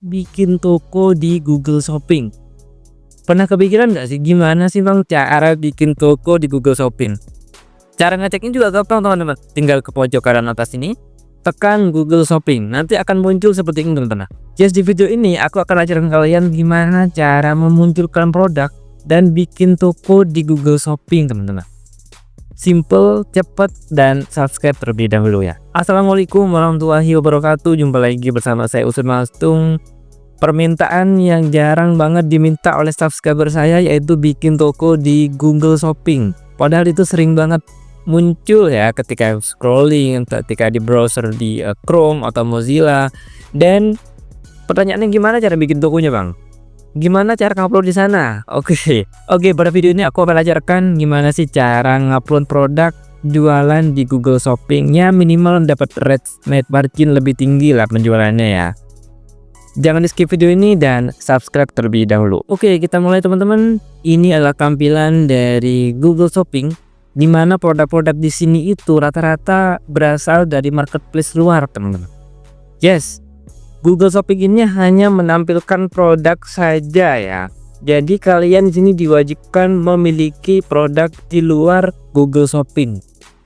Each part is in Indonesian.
bikin toko di Google Shopping. Pernah kepikiran nggak sih gimana sih Bang cara bikin toko di Google Shopping? Cara ngeceknya juga gampang teman-teman. Tinggal ke pojok kanan atas ini, tekan Google Shopping. Nanti akan muncul seperti ini teman-teman. Di video ini aku akan ajarkan kalian gimana cara memunculkan produk dan bikin toko di Google Shopping teman-teman. Simple, cepat, dan subscribe terlebih dahulu ya. Assalamualaikum warahmatullahi wabarakatuh. Jumpa lagi bersama saya Usut Mastung. Permintaan yang jarang banget diminta oleh subscriber saya yaitu bikin toko di Google Shopping. Padahal itu sering banget muncul ya ketika scrolling, ketika di browser di Chrome atau Mozilla. Dan pertanyaannya gimana cara bikin tokonya Bang? Gimana cara ngupload di sana? Oke, pada video ini aku akan ajarkan gimana sih cara ngupload produk jualan di Google Shopping. Ya minimal dapat net margin lebih tinggi lah penjualannya ya. Jangan di skip video ini dan subscribe terlebih dahulu. Oke, kita mulai teman-teman. Ini adalah tampilan dari Google Shopping, di mana produk-produk di sini itu rata-rata berasal dari marketplace luar, teman-teman. Yes, Google Shopping ini hanya menampilkan produk saja ya. Jadi kalian di sini diwajibkan memiliki produk di luar Google Shopping.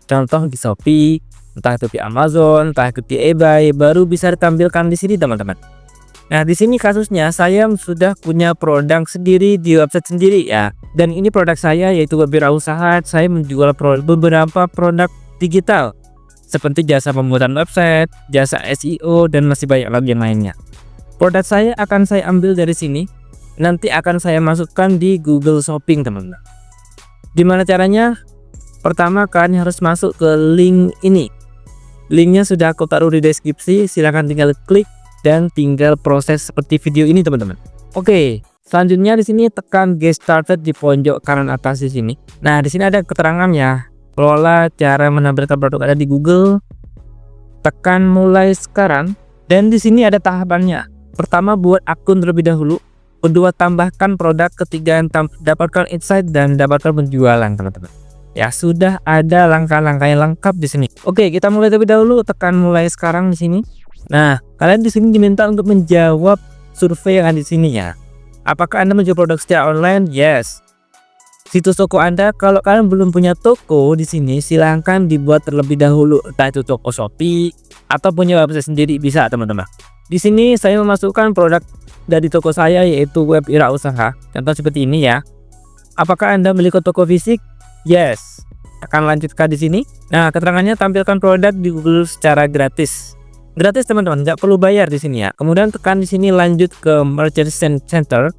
Contoh di Shopee, entah itu di Amazon, entah itu di eBay, baru bisa ditampilkan di sini, teman-teman. Nah, di sini kasusnya saya sudah punya produk sendiri di website sendiri ya. Dan ini produk saya yaitu Wirausaha. Saya menjual beberapa produk digital seperti jasa pembuatan website, jasa SEO, dan masih banyak lagi yang lainnya. Produk saya akan saya ambil dari sini. Nanti akan saya masukkan di Google Shopping, teman-teman. Gimana caranya? Pertama kalian harus masuk ke link ini. Linknya sudah aku taruh di deskripsi. Silahkan tinggal klik dan tinggal proses seperti video ini teman-teman. Oke, selanjutnya di sini tekan Get Started di pojok kanan atas di sini. Nah, di sini ada keterangannya. Kelola cara menampilkan produk Anda di Google. Tekan mulai sekarang dan di sini ada tahapannya. Pertama, buat akun terlebih dahulu. Kedua, tambahkan produk. Ketiga, dapatkan insight dan dapatkan penjualan, teman-teman. Ya, sudah ada langkah-langkah yang lengkap di sini. Oke, kita mulai terlebih dahulu. Tekan mulai sekarang di sini. Nah, kalian di sini diminta untuk menjawab survei yang ada di sini ya. Apakah Anda menjual produk secara online? Yes. Situs toko Anda, kalau kalian belum punya toko di sini, silahkan dibuat terlebih dahulu. Entah itu toko Shopee atau punya website sendiri bisa, teman-teman. Di sini saya memasukkan produk dari toko saya yaitu Wirausaha. Contoh seperti ini ya. Apakah Anda memiliki toko fisik? Yes. Akan lanjutkan di sini. Nah, keterangannya tampilkan produk di Google secara gratis. Gratis teman-teman, nggak perlu bayar di sini ya. Kemudian tekan di sini lanjut ke Merchant Center.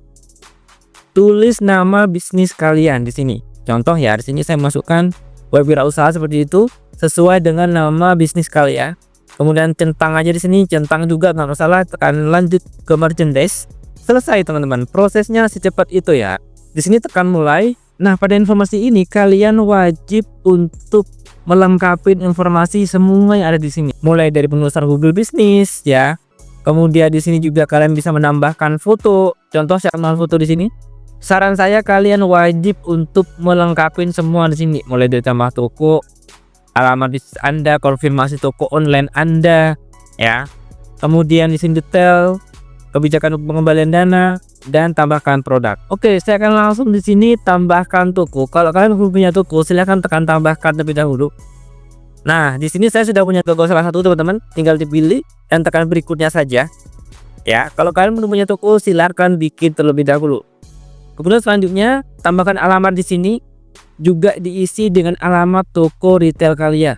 Tulis nama bisnis kalian di sini. Contoh ya, di sini saya masukkan Wirausaha seperti itu sesuai dengan nama bisnis kalian. Kemudian centang aja di sini, centang juga nggak masalah. Tekan lanjut ke merchandise. Selesai teman-teman. Prosesnya secepat itu ya. Di sini tekan mulai. Nah, pada informasi ini kalian wajib untuk melengkapi informasi semua yang ada di sini. Mulai dari penulisan Google Business ya. Kemudian di sini juga kalian bisa menambahkan foto. Contoh saya menambah foto di sini. Saran saya kalian wajib untuk melengkapi semua di sini. Mulai dari tambah toko, alamat bisnis Anda, konfirmasi toko online Anda ya. Kemudian di sini detail, kebijakan pengembalian dana, dan tambahkan produk. Oke, saya akan langsung di sini tambahkan toko. Kalau kalian belum punya toko, silahkan tekan tambahkan terlebih dahulu. Nah, di sini saya sudah punya toko salah satu teman-teman, tinggal dipilih dan tekan berikutnya saja. Ya, kalau kalian belum punya toko, silahkan bikin terlebih dahulu. Kemudian selanjutnya tambahkan alamat di sini, juga diisi dengan alamat toko retail kalian.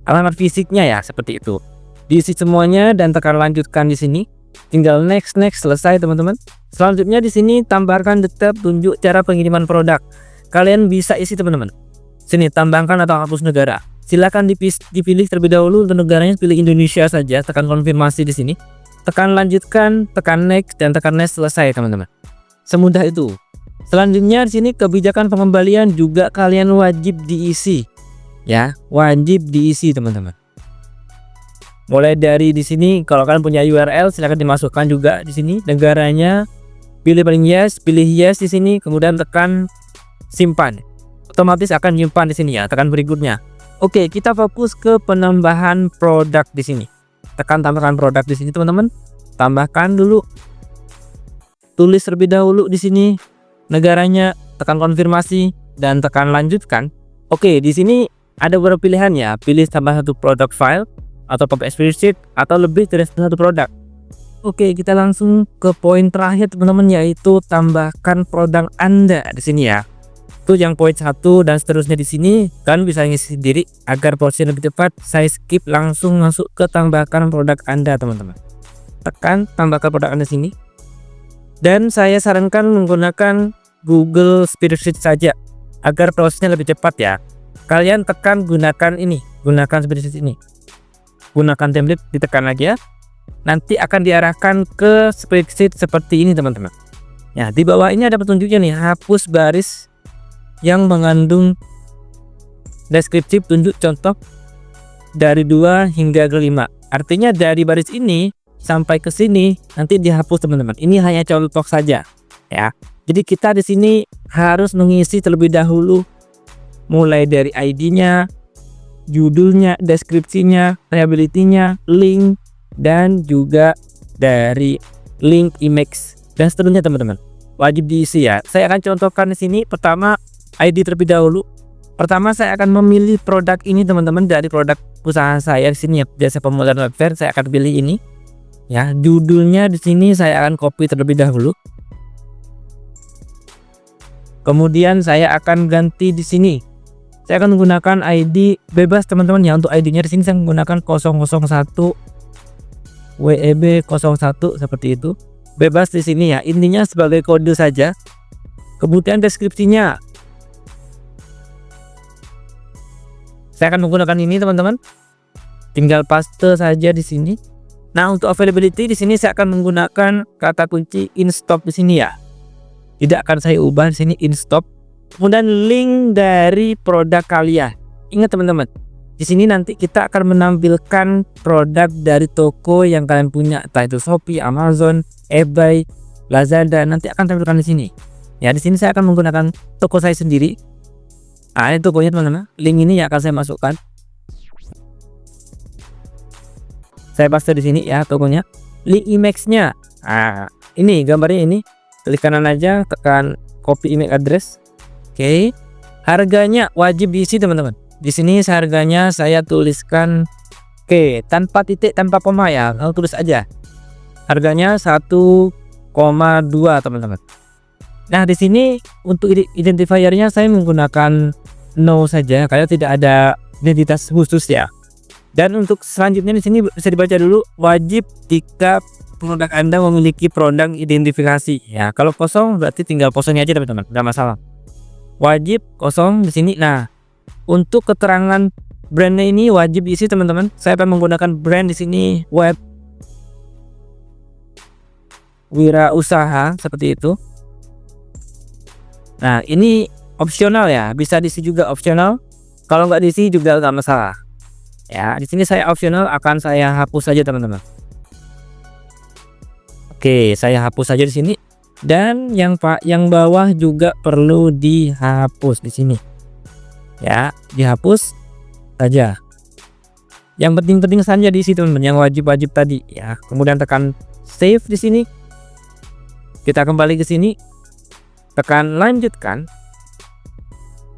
Alamat fisiknya ya, seperti itu. Diisi semuanya dan tekan lanjutkan di sini. Tinggal next selesai teman-teman. Selanjutnya di sini tambahkan detail tunjuk cara pengiriman produk. Kalian bisa isi teman-teman. Sini tambahkan atau hapus negara. Silakan dipilih terlebih dahulu untuk negaranya, pilih Indonesia saja. Tekan konfirmasi di sini. Tekan lanjutkan, tekan next dan tekan next selesai teman-teman. Semudah itu. Selanjutnya di sini kebijakan pengembalian juga kalian wajib diisi. Ya, wajib diisi teman-teman. Mulai dari di sini kalau kalian punya URL silahkan dimasukkan juga di sini negaranya. Pilih paling yes, pilih yes di sini, kemudian tekan simpan. Otomatis akan nyimpan di sini ya. Tekan berikutnya. Oke, kita fokus ke penambahan produk di sini. Tekan tambahkan produk di sini teman-teman. Tambahkan dulu. tulis terlebih dahulu di sini negaranya, tekan konfirmasi dan tekan lanjutkan. Oke, di sini ada beberapa pilihan ya, pilih tambah satu produk file atau pop explicit atau lebih dari satu produk. Oke, kita langsung ke poin terakhir teman-teman, yaitu tambahkan produk Anda di sini ya. Itu yang poin 1 dan seterusnya di sini kan bisa ngisi sendiri. Agar proses lebih cepat, saya skip langsung masuk ke tambahkan produk Anda teman-teman. Tekan tambahkan produk Anda sini. Dan saya sarankan menggunakan Google Spreadsheet saja agar prosesnya lebih cepat ya. Kalian tekan gunakan ini, gunakan spreadsheet ini. Gunakan template, ditekan lagi ya. Nanti akan diarahkan ke spreadsheet seperti ini teman-teman. Ya, di bawah ini ada petunjuknya nih, hapus baris yang mengandung deskripsi tunjuk contoh dari 2 hingga ke 5. Artinya dari baris ini sampai ke sini nanti dihapus teman-teman. Ini hanya contoh saja ya. Jadi kita di sini harus mengisi terlebih dahulu mulai dari ID-nya, judulnya, deskripsinya, reliability-nya, link, dan juga dari link image dan seterusnya teman-teman. Wajib diisi ya. Saya akan contohkan di sini. Pertama, ID terlebih dahulu. Pertama saya akan memilih produk ini teman-teman dari produk usaha saya di sini ya, jasa pemularan web fair. Saya akan pilih ini. Ya, judulnya di sini saya akan copy terlebih dahulu. Kemudian saya akan ganti di sini. Saya akan menggunakan ID bebas teman-teman ya. Untuk ID-nya di sini saya menggunakan 001 WEB 01 seperti itu. Bebas di sini ya. Intinya sebagai kode saja. Kemudian deskripsinya saya akan menggunakan ini teman-teman. Tinggal paste saja di sini. Nah, untuk availability di sini saya akan menggunakan kata kunci in stock di sini ya. Tidak akan saya ubah di sini in stock. Kemudian link dari produk kalian. Ingat teman-teman, di sini nanti kita akan menampilkan produk dari toko yang kalian punya, entah itu Shopee, Amazon, eBay, Lazada, nanti akan tampilkan di sini. Ya, di sini saya akan menggunakan toko saya sendiri. Nah, ini tokonya teman-teman. Link ini yang akan saya masukkan. Saya paste di sini ya tokonya. Link image-nya. Nah, ini gambarnya ini. Klik kanan aja, tekan copy image address. Oke. Harganya wajib diisi teman-teman. Di sini harganya saya tuliskan tanpa titik, tanpa koma ya. Lalu tulis aja. Harganya 1,2 teman-teman. Nah, di sini untuk identifiernya saya menggunakan no saja karena tidak ada identitas khusus ya. Dan untuk selanjutnya di sini bisa dibaca dulu, wajib jika produk Anda memiliki produk identifikasi ya. Kalau kosong berarti tinggal kosongnya aja teman-teman, tidak masalah. Wajib kosong di sini. Nah, untuk keterangan brandnya ini wajib diisi teman-teman. Saya akan menggunakan brand di sini web wirausaha seperti itu. Nah, ini opsional ya, bisa diisi juga opsional. Kalau nggak diisi juga nggak masalah. Ya, di sini saya opsional akan saya hapus saja teman-teman. Oke, saya hapus saja di sini. Dan yang bawah juga perlu dihapus di sini. Ya, dihapus saja. Yang penting-penting saja diisi teman-teman, yang wajib-wajib tadi ya. Kemudian tekan save di sini. Kita kembali ke sini. Tekan lanjutkan.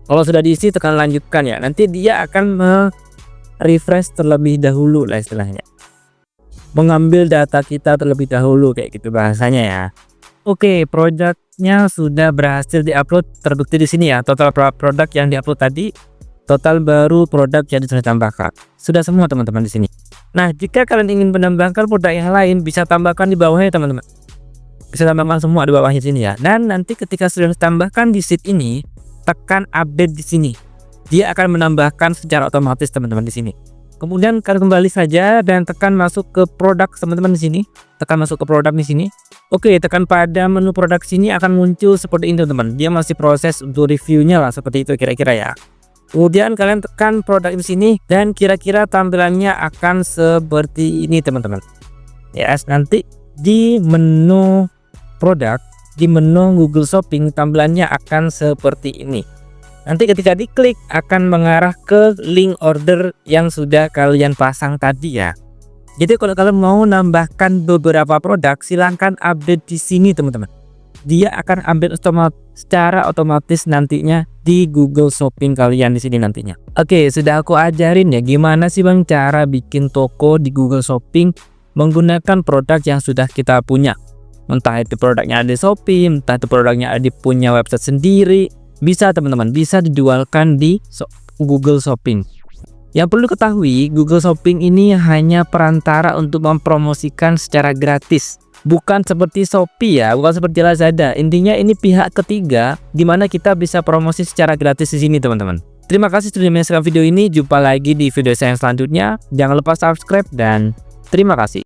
Kalau sudah diisi tekan lanjutkan ya. Nanti dia akan refresh terlebih dahulu lah istilahnya. Mengambil data kita terlebih dahulu kayak gitu bahasanya ya. Oke, produknya sudah berhasil diupload, terbukti di sini ya. Total produk yang diupload tadi, total baru produk yang sudah ditambahkan. Sudah semua teman-teman di sini. Nah, jika kalian ingin menambahkan produk yang lain, bisa tambahkan di bawahnya teman-teman. Bisa tambahkan semua di bawahnya sini ya. Dan nanti ketika sudah ditambahkan di sheet ini, tekan update di sini. Dia akan menambahkan secara otomatis teman-teman di sini. Kemudian kalian kembali saja dan tekan masuk ke produk teman-teman di sini. Tekan masuk ke produk di sini. Oke, tekan pada menu produk sini akan muncul seperti ini teman-teman. Dia masih proses untuk reviewnya lah seperti itu kira-kira ya. Kemudian kalian tekan produk di sini dan kira-kira tampilannya akan seperti ini teman-teman. Ya, nanti di menu produk, di menu Google Shopping tampilannya akan seperti ini. Nanti ketika diklik akan mengarah ke link order yang sudah kalian pasang tadi ya. Jadi kalau kalian mau nambahkan beberapa produk, silahkan update di sini teman-teman. dia akan ambil secara otomatis nantinya di Google Shopping kalian di sini nantinya. Oke, sudah aku ajarin ya gimana sih Bang cara bikin toko di Google Shopping menggunakan produk yang sudah kita punya. Entah itu produknya ada di Shopee, entah itu produknya ada di punya website sendiri, bisa teman-teman, bisa dijualkan di Google Shopping. Yang perlu ketahui, Google Shopping ini hanya perantara untuk mempromosikan secara gratis. Bukan seperti Shopee ya, bukan seperti Lazada. Intinya ini pihak ketiga di mana kita bisa promosi secara gratis di sini teman-teman. Terima kasih sudah menyaksikan video ini. Jumpa lagi di video saya yang selanjutnya. Jangan lupa subscribe dan terima kasih.